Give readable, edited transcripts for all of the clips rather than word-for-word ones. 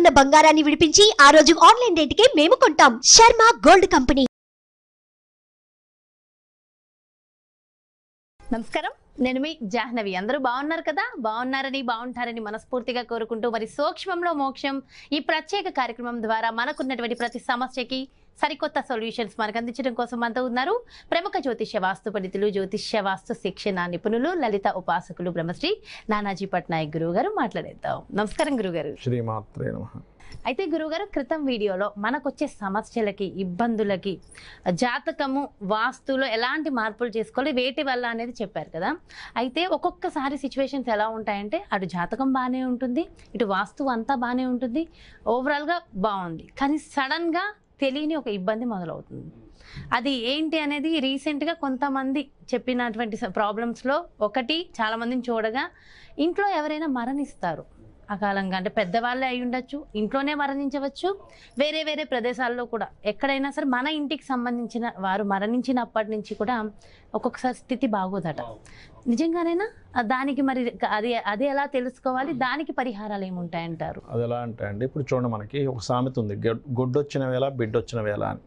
ఉన్న బంగారాన్ని విడిపించి ఆ రోజు ఆన్లైన్ రేటుకే మేము కొంటాం. Sharma gold company. నమస్కారం, నేను మీ జాహ్నవి. అందరూ బాగున్నారు కదా? బాగుంటారని మనస్ఫూర్తిగా కోరుకుంటూ మరి సూక్ష్మంలో మోక్షం ఈ ప్రత్యేక కార్యక్రమం ద్వారా మనకున్నటువంటి ప్రతి సమస్యకి సరికొత్త సొల్యూషన్స్ మనకు అందించడం కోసం మనతో ఉన్నారు ప్రముఖ జ్యోతిష్య వాస్తు పండితులు, జ్యోతిష్య వాస్తు శిక్షణ నిపుణులు, లలిత ఉపాసకులు బ్రహ్మశ్రీ నానాజీ పట్నాయక్ గురువు గారు. మాట్లాడేద్దాం. నమస్కారం గురుగారు. శ్రీమాత్రే నమః. అయితే గురుగారు, క్రితం వీడియోలో మనకొచ్చే సమస్యలకి, ఇబ్బందులకి జాతకము, వాస్తులో ఎలాంటి మార్పులు చేసుకోవాలి, వేటి వల్ల అనేది చెప్పారు కదా. అయితే ఒక్కొక్కసారి సిచ్యువేషన్స్ ఎలా ఉంటాయంటే అటు జాతకం బాగానే ఉంటుంది, ఇటు వాస్తువు అంతా బాగానే ఉంటుంది, ఓవరాల్గా బాగుంది, కానీ సడన్గా తెలియని ఒక ఇబ్బంది మొదలవుతుంది. అది ఏంటి అనేది రీసెంట్గా కొంతమంది చెప్పినటువంటి ప్రాబ్లమ్స్లో ఒకటి, చాలామందిని చూడగా ఇంట్లో ఎవరైనా మరణిస్తారు అకాలంగా. అంటే పెద్దవాళ్ళే అయి ఉండొచ్చు, ఇంట్లోనే మరణించవచ్చు, వేరే వేరే ప్రదేశాల్లో కూడా ఎక్కడైనా సరే మన ఇంటికి సంబంధించిన వారు మరణించినప్పటి నుంచి కూడా ఒక్కొక్కసారి స్థితి బాగోదట. నిజంగానేనా? దానికి మరి అది ఎలా తెలుసుకోవాలి? దానికి పరిహారాలు ఏముంటాయంటారు? అది ఎలా అంటే అండి, ఇప్పుడు చూడండి, మనకి ఒక సామెత ఉంది, గొడ్డొచ్చిన వేళ బిడ్డొచ్చిన వేళ అని.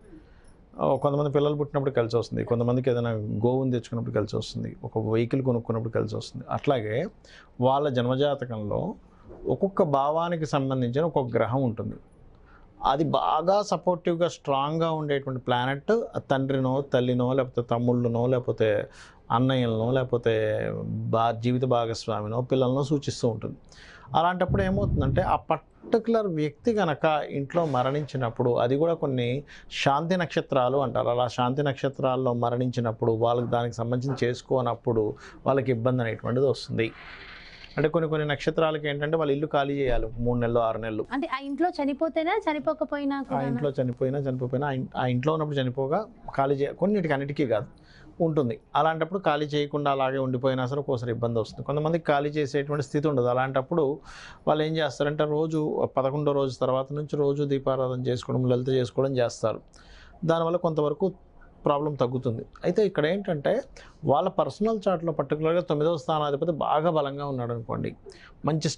కొంతమంది పిల్లలు పుట్టినప్పుడు కలిసి వస్తుంది, కొంతమందికి ఏదైనా గోవుని తెచ్చుకున్నప్పుడు కలిసి వస్తుంది, ఒక వెహికల్ కొనుక్కున్నప్పుడు కలిసి వస్తుంది. అట్లాగే వాళ్ళ జన్మజాతకంలో ఒక్కొక్క భావానికి సంబంధించిన ఒక్కొక్క గ్రహం ఉంటుంది. అది బాగా సపోర్టివ్గా స్ట్రాంగ్గా ఉండేటువంటి ప్లానెట్ తండ్రినో, తల్లినో, లేకపోతే తమ్ముళ్ళనో, లేకపోతే అన్నయ్యలనో, లేకపోతే జీవిత భాగస్వామినో, పిల్లలనో సూచిస్తూ ఉంటుంది. అలాంటప్పుడు ఏమవుతుందంటే ఆ పర్టికులర్ వ్యక్తి కనుక ఇంట్లో మరణించినప్పుడు, అది కూడా కొన్ని శాంతి నక్షత్రాలు అంటారు, అలా శాంతి నక్షత్రాల్లో మరణించినప్పుడు వాళ్ళకి దానికి సంబంధించి చేసుకోనప్పుడు వాళ్ళకి ఇబ్బంది అనేటువంటిది వస్తుంది. అంటే కొన్ని నక్షత్రాలకి ఏంటంటే వాళ్ళు ఇల్లు ఖాళీ చేయాలి 3 నెలలు 6 నెలలు. అంటే ఆ ఇంట్లో చనిపోతేనే, చనిపోకపోయినా ఆ ఇంట్లో చనిపోయినా ఆ ఇంట్లో ఉన్నప్పుడు చనిపోగా ఖాళీ కొన్నిటికి అన్నిటికీ కాదు ఉంటుంది. అలాంటప్పుడు ఖాళీ చేయకుండా అలాగే ఉండిపోయినా సరే ఒక్కోసారి ఇబ్బంది వస్తుంది. కొంతమందికి ఖాళీ చేసేటువంటి స్థితి ఉండదు. అలాంటప్పుడు వాళ్ళు ఏం చేస్తారంటే రోజు 11వ రోజు తర్వాత నుంచి రోజు దీపారాధన చేసుకోవడం, లలిత చేసుకోవడం చేస్తారు. దానివల్ల కొంతవరకు ప్రాబ్లం తగ్గుతుంది. అయితే ఇక్కడ ఏంటంటే వాళ్ళ పర్సనల్ చార్ట్లో పర్టికులర్గా 9వ స్థానాధిపతి బాగా బలంగా ఉన్నాడు అనుకోండి, మంచి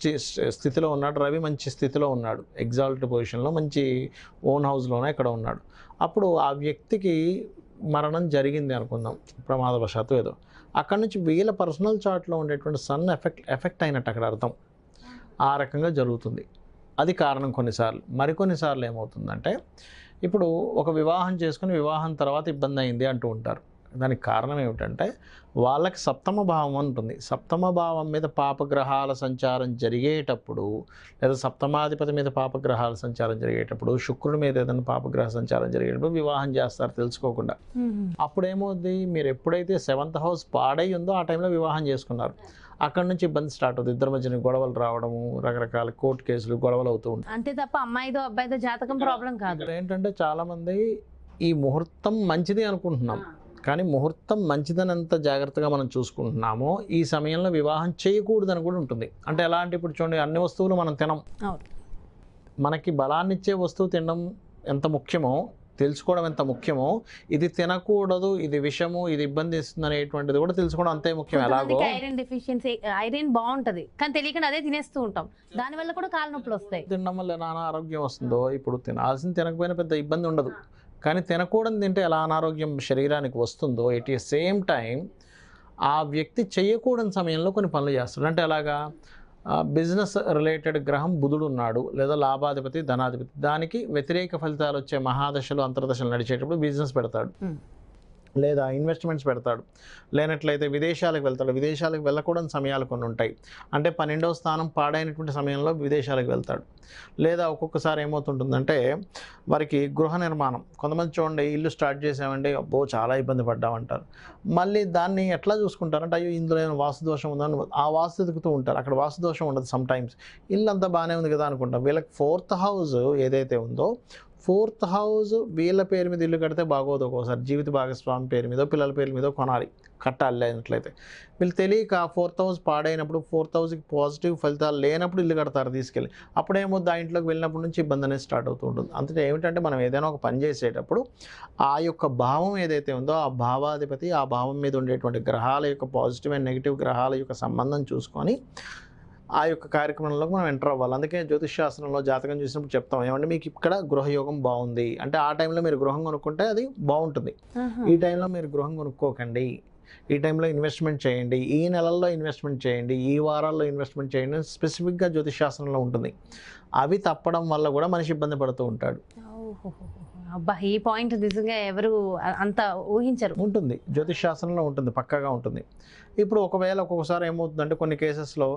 స్థితిలో ఉన్నాడు, రవి మంచి స్థితిలో ఉన్నాడు, ఎగ్జాల్ట్ పొజిషన్లో, మంచి ఓన్ హౌస్లోనే ఇక్కడ ఉన్నాడు. అప్పుడు ఆ వ్యక్తికి మరణం జరిగింది అనుకుందాం, ప్రమాదవశాత్తు ఏదో, అక్కడ నుంచి వీళ్ళ పర్సనల్ చార్ట్లో ఉండేటువంటి సన్ ఎఫెక్ట్ అయినట్టు అక్కడ అర్థం. ఆ రకంగా జరుగుతుంది. అది కారణం కొన్నిసార్లు. మరికొన్నిసార్లు ఏమవుతుందంటే, ఇప్పుడు ఒక వివాహం చేసుకుని వివాహం తర్వాత ఇబ్బంది అయింది అంటూ ఉంటారు. దానికి కారణం ఏమిటంటే వాళ్ళకి సప్తమ భావం ఉంటుంది. సప్తమ భావం మీద పాపగ్రహాల సంచారం జరిగేటప్పుడు, లేదా సప్తమాధిపతి మీద పాపగ్రహాల సంచారం జరిగేటప్పుడు, శుక్రుడి మీద ఏదైనా పాపగ్రహ సంచారం జరిగేటప్పుడు వివాహం చేస్తారు తెలుసుకోకుండా. అప్పుడేమవుద్ది, మీరు ఎప్పుడైతే 7th హౌస్ పాడై ఉందో ఆ టైంలో వివాహం చేసుకున్నారు, అక్కడ నుంచి ఇబ్బంది స్టార్ట్ అవుతుంది. ఇద్దరి మధ్యన గొడవలు రావడము, రకరకాల కోర్టు కేసులు, గొడవలు అవుతూ ఉంటాయి. అంతే తప్ప అమ్మాయిదో అబ్బాయిదో జాతకం ప్రాబ్లం కాదు. ఏంటంటే చాలామంది ఈ ముహూర్తం మంచిది అనుకుంటున్నాం, కానీ ముహూర్తం మంచిదనంత జాగ్రత్తగా మనం చూసుకుంటున్నామో ఈ సమయంలో వివాహం చేయకూడదని కూడా ఉంటుంది. అంటే ఎలా అంటే, ఇప్పుడు చూడండి, అన్ని వస్తువులు మనం తినం. మనకి బలాన్నిచ్చే వస్తువు తినడం ఎంత ముఖ్యమో, తెలుసుకోవడం ఎంత ముఖ్యమో, ఇది తినకూడదు, ఇది విషము, ఇది ఇబ్బంది ఇస్తుంది అనేటువంటిది కూడా తెలుసుకోవడం అంతే ముఖ్యం. ఎలాగో ఐరన్ డెఫిషియన్సీ, ఐరన్ బాగుంటది కానీ తెలియకుండా అదే తినేస్తూ ఉంటాం, దానివల్ల కూడా కాళ్ళ నొప్పులు వస్తాయి. తినడం వల్ల ఎలా అనారోగ్యం వస్తుందో, ఇప్పుడు తినాల్సింది తినకపోయినా పెద్ద ఇబ్బంది ఉండదు, కానీ తినకూడదు తింటే ఎలా అనారోగ్యం శరీరానికి వస్తుందో, ఎట్ ది సేమ్ టైం ఆ వ్యక్తి చేయకూడని సమయంలో కొన్ని పనులు చేస్తాడు. అంటే ఎలాగా, బిజినెస్ రిలేటెడ్ గ్రహం బుధుడు ఉన్నాడు, లేదా లాభాధిపతి, ధనాధిపతి, దానికి వ్యతిరేక ఫలితాలు వచ్చే మహాదశలు, అంతర్దశలు నడిచేటప్పుడు బిజినెస్ పెడతాడు, లేదా ఇన్వెస్ట్మెంట్స్ పెడతాడు. లేనట్లయితే విదేశాలకు వెళ్తాడు. విదేశాలకు వెళ్ళకూడని సమయాలు కొన్ని ఉంటాయి. అంటే 12వ స్థానం పాడైనటువంటి సమయంలో విదేశాలకు వెళ్తాడు. లేదా ఒక్కొక్కసారి ఏమవుతుంటుందంటే వారికి గృహ నిర్మాణం, కొంతమంది చూడండి, ఇల్లు స్టార్ట్ చేసామంటే అబ్బో చాలా ఇబ్బంది పడ్డామంటారు. మళ్ళీ దాన్ని ఎట్లా చూసుకుంటారంటే, అయ్యో ఇందులో ఏమైనా వాస్తు దోషం ఉందని ఆ వాస్తు ఎదుగుతూ ఉంటారు. అక్కడ వాస్తు దోషం ఉండదు. సమ్ టైమ్స్ ఇల్లు అంతా బాగానే ఉంది కదా అనుకుంటాం. వీళ్ళకి 4th హౌస్ ఏదైతే ఉందో, 4th హౌస్ వీళ్ళ పేరు మీద ఇల్లు కడితే బాగోదు. ఒక్కోసారి జీవిత భాగస్వామి పేరు మీదో, పిల్లల పేరు మీదో కట్టాలి. అయినట్లయితే వీళ్ళు తెలియక 4th హౌస్ పాడైనప్పుడు, 4th హౌస్కి పాజిటివ్ ఫలితాలు లేనప్పుడు ఇల్లు కడతారు తీసుకెళ్ళి. అప్పుడేమో ఆ ఇంట్లోకి వెళ్ళినప్పటి నుంచి ఇబ్బంది అనేది స్టార్ట్ అవుతూ ఉంటుంది. అంతే ఏమిటంటే, మనం ఏదైనా ఒక పని చేసేటప్పుడు ఆ యొక్క భావం ఏదైతే ఉందో, ఆ భావాధిపతి, ఆ భావం మీద ఉండేటువంటి గ్రహాల యొక్క పాజిటివ్ అండ్ నెగిటివ్ గ్రహాల యొక్క సంబంధం చూసుకొని ఆ యొక్క కార్యక్రమంలోకి మనం ఎంటర్ అవ్వాలి. అందుకే జ్యోతిష్ శాస్త్రంలో జాతకం చూసినప్పుడు చెప్తాం, ఏమంటే మీకు ఇక్కడ గృహయోగం బాగుంది అంటే ఆ టైంలో మీరు గృహం కొనుక్కుంటే అది బాగుంటుంది. ఈ టైంలో మీరు గృహం కొనుక్కోకండి, ఈ టైంలో ఇన్వెస్ట్మెంట్ చేయండి, ఈ నెలల్లో ఇన్వెస్ట్మెంట్ చేయండి, ఈ వారాల్లో ఇన్వెస్ట్మెంట్ చేయండి స్పెసిఫిక్గా జ్యోతిష్ శాస్త్రంలో ఉంటుంది. అవి తప్పడం వల్ల కూడా మనిషి ఇబ్బంది పడుతూ ఉంటాడు. అబ్బా, ఈ పాయింట్ నిజంగా ఎవరు అంత ఊహించరు. ఉంటుంది, జ్యోతిష్ శాస్త్రంలో ఉంటుంది, పక్కాగా ఉంటుంది. ఇప్పుడు ఒకవేళ ఒక్కొక్కసారి ఏమవుతుందంటే కొన్ని కేసెస్లో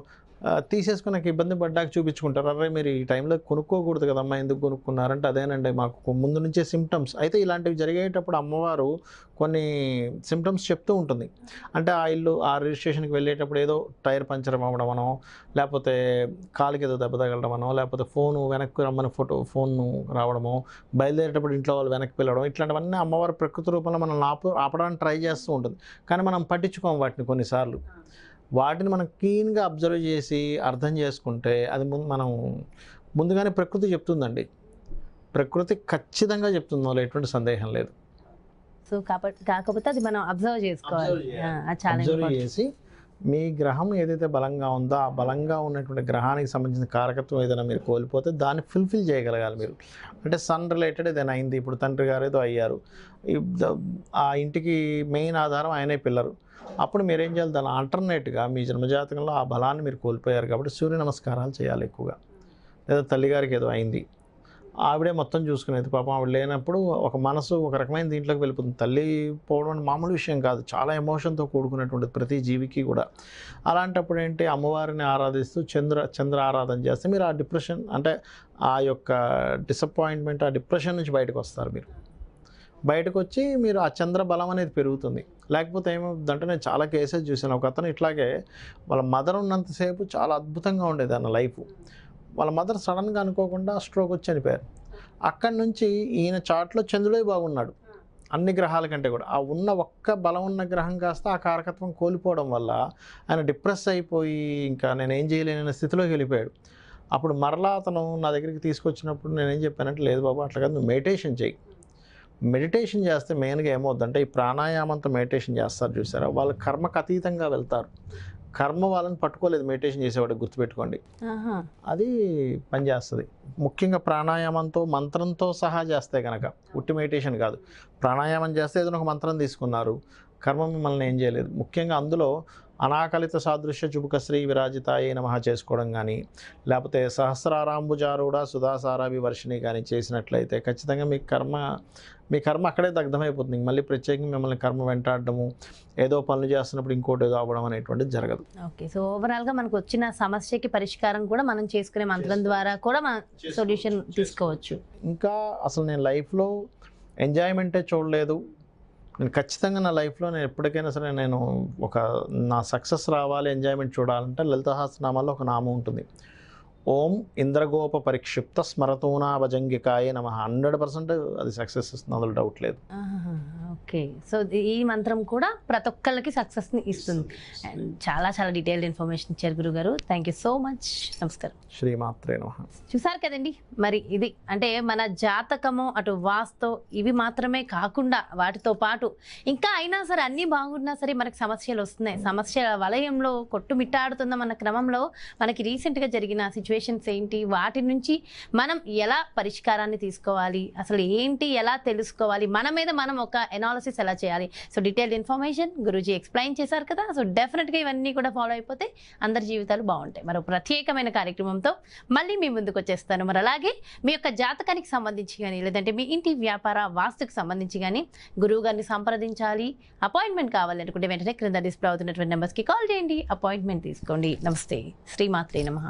తీసేసుకున్నాక ఇబ్బంది పడ్డాక చూపించుకుంటారు, అరే మీరు ఈ టైంలో కొనుక్కోకూడదు కదమ్మా, ఎందుకు కొనుక్కున్నారంటే అదేనండి మాకు ముందు నుంచే సిమ్టమ్స్. అయితే ఇలాంటివి జరిగేటప్పుడు అమ్మవారు కొన్ని సిమ్టమ్స్ చెప్తూ ఉంటుంది. అంటే ఆ ఇల్లు ఆ రిజిస్ట్రేషన్కి వెళ్ళేటప్పుడు ఏదో టైర్ పంచర్ అవ్వడమనో, లేకపోతే కాలుకి ఏదో దెబ్బ తగలడమనో, లేకపోతే ఫోను వెనక్కి రమ్మని ఫోన్ రావడమో, బయలుదేరేటప్పుడు ఇంట్లో వాళ్ళు వెనక్కి వెళ్ళడం, ఇట్లాంటివన్నీ అమ్మవారి ప్రకృతి రూపంలో మనం ఆపడానికి ట్రై చేస్తూ ఉంటుంది. కానీ మనం పట్టించుకోం వాటిని కొన్నిసార్లు. వాటిని మనం క్లీన్గా అబ్జర్వ్ చేసి అర్థం చేసుకుంటే అది మనం ముందుగానే ప్రకృతి చెప్తుందండి. ప్రకృతి ఖచ్చితంగా చెప్తుంది, వాళ్ళు ఎటువంటి సందేహం లేదు. సో కాకపోతే అది మనం అబ్జర్వ్ చేసుకోవాలి. అబ్జర్వ్ చేసి మీ గ్రహం ఏదైతే బలంగా ఉందో ఆ బలంగా ఉన్నటువంటి గ్రహానికి సంబంధించిన కారకత్వం ఏదైనా మీరు కోల్పోతే దాన్ని ఫుల్ఫిల్ చేయగలగాలి మీరు. అంటే సన్ రిలేటెడ్ ఏదైనా అయింది, ఇప్పుడు తండ్రి గారు ఏదో అయ్యారు, ఆ ఇంటికి మెయిన్ ఆధారం ఆయనే పిల్లరు, అప్పుడు మీరు ఏం చేయాలి, దాని ఆల్టర్నేట్గా మీ జన్మజాతకంలో ఆ బలాన్ని మీరు కోల్పోయారు కాబట్టి సూర్య నమస్కారాలు చేయాలి ఎక్కువగా. లేదా తల్లిగారికి ఏదో అయింది, ఆవిడే మొత్తం చూసుకునేది, పాపం ఆవిడ లేనప్పుడు ఒక మనసు ఒక రకమైన దీంట్లోకి వెళ్ళిపోతుంది. తల్లి పోవడం అంటే మామూలు విషయం కాదు, చాలా ఎమోషన్తో కూడుకున్నటువంటి ప్రతి జీవికి కూడా. అలాంటప్పుడు ఏంటి, అమ్మవారిని ఆరాధిస్తూ చంద్ర ఆరాధన చేస్తే మీరు ఆ డిప్రెషన్ అంటే ఆ యొక్క డిసప్పాయింట్మెంట్, ఆ డిప్రెషన్ నుంచి బయటకు వస్తారు. మీరు బయటకు వచ్చి మీరు ఆ చంద్ర బలం అనేది పెరుగుతుంది. లేకపోతే ఏమవుతుందంటే నేను చాలా కేసెస్ చూసాను, ఒక అతను ఇట్లాగే వాళ్ళ మదర్ ఉన్నంతసేపు చాలా అద్భుతంగా ఉండేది అన్న లైఫ్. వాళ్ళ మదర్ సడన్గా అనుకోకుండా స్ట్రోక్ వచ్చి చనిపోయారు. అక్కడి నుంచి ఈయన చాట్లో చంద్రుడే బాగున్నాడు అన్ని గ్రహాల కంటే కూడా. ఆ ఉన్న ఒక్క బలం ఉన్న గ్రహం కాస్త ఆ కారకత్వం కోల్పోవడం వల్ల ఆయన డిప్రెస్ అయిపోయి ఇంకా నేనేం చేయలేనన్న స్థితిలోకి వెళ్ళిపోయాడు. అప్పుడు మరలా అతను నా దగ్గరికి తీసుకొచ్చినప్పుడు నేనేం చెప్పానంటే, లేదు బాబు అట్లా కాదు, నువ్వు మెడిటేషన్ చేయి. మెడిటేషన్ చేస్తే మెయిన్గా ఏమవుతుందంటే ఈ ప్రాణాయామంతో మెడిటేషన్ చేస్తారు చూసారా, వాళ్ళు కర్మకు అతీతంగా వెళ్తారు. కర్మ వాళ్ళని పట్టుకోలేదు మెడిటేషన్ చేసేవాడు, గుర్తుపెట్టుకోండి. అది పనిచేస్తుంది. ముఖ్యంగా ప్రాణాయామంతో మంత్రంతో సహా చేస్తే కనుక, ఉట్టి మెడిటేషన్ కాదు, ప్రాణాయామం చేస్తే ఏదైనా ఒక మంత్రం తీసుకున్నారు, కర్మ మిమ్మల్ని ఏం చేయలేదు. ముఖ్యంగా అందులో అనాకలిత సాదృశ్య చుబుక శ్రీ విరాజితాయే నమః చేసుకోవడం కానీ, లేకపోతే సహస్రారాంబుజారూఢ సుధాసారాభి వర్షిణి కానీ చేసినట్లయితే ఖచ్చితంగా మీ కర్మ అక్కడే దగ్ధమైపోతుంది. మళ్ళీ ప్రత్యేకంగా మిమ్మల్ని కర్మ వెంటాడడము, ఏదో పనులు చేస్తున్నప్పుడు ఇంకోటి ఏదో అవ్వడం అనేటువంటిది జరగదు. ఓకే, సో ఓవరాల్గా మనకు వచ్చిన సమస్యకి పరిష్కారం కూడా మనం చేసుకునే మంత్రం ద్వారా కూడా మనం సొల్యూషన్ తీసుకోవచ్చు. ఇంకా అసలు నేను లైఫ్లో ఎంజాయ్మెంటే చూడలేదు, నేను ఖచ్చితంగా నా లైఫ్లో నేను ఎప్పటికైనా సరే నేను నా సక్సెస్ రావాలి, ఎంజాయ్మెంట్ చూడాలంటే లలిత సహస్రనామాల్లో ఒక నామం ఉంటుంది, ఓం ఇంద్రగోప పరిక్షిప్త స్మరతూనాభజంగికాయ నమః. 100% అది సక్సెస్ ఇస్తుంది, అందులో డౌట్ లేదు. ఓకే, సో ఈ మంత్రం కూడా ప్రతి ఒక్కళ్ళకి సక్సెస్ని ఇస్తుంది. అండ్ చాలా చాలా డీటెయిల్డ్ ఇన్ఫర్మేషన్ ఇచ్చారు గురుగారు. Thank you so much. నమస్కారం. శ్రీమాత్రే నమః. చూసారు కదండి, మరి ఇది అంటే మన జాతకము, అటు వాస్తు, ఇవి మాత్రమే కాకుండా వాటితో పాటు ఇంకా అయినా సరే అన్నీ బాగున్నా సరే మనకి సమస్యలు వస్తున్నాయి. సమస్యల వలయంలో కొట్టుమిట్టాడుతున్న మన క్రమంలో మనకి రీసెంట్గా జరిగిన సిచ్యువేషన్స్ ఏంటి, వాటి నుంచి మనం ఎలా పరిష్కారాన్ని తీసుకోవాలి, అసలు ఏంటి ఎలా తెలుసుకోవాలి, మన మీద మనం ఒక ఎనాలిసిస్ ఎలా చేయాలి, so detailed information Guruji explain చేశారు కదా. సో డెఫినెట్గా ఇవన్నీ కూడా ఫాలో అయిపోతే అందరి జీవితాలు బాగుంటాయి. మరో ప్రత్యేకమైన కార్యక్రమంతో మళ్ళీ మీ ముందుకు వచ్చేస్తాను. మరి అలాగే మీ యొక్క జాతకానికి సంబంధించి కానీ, లేదంటే మీ ఇంటి వ్యాపార వాస్తుకు సంబంధించి కానీ గురువు గారిని సంప్రదించాలి, అపాయింట్మెంట్ కావాలి అనుకుంటే వెంటనే క్రింద డిస్ప్లే అవుతున్నటువంటి నెంబర్స్కి కాల్ చేయండి, అపాయింట్మెంట్ తీసుకోండి. నమస్తే. శ్రీమాత్రే నమః.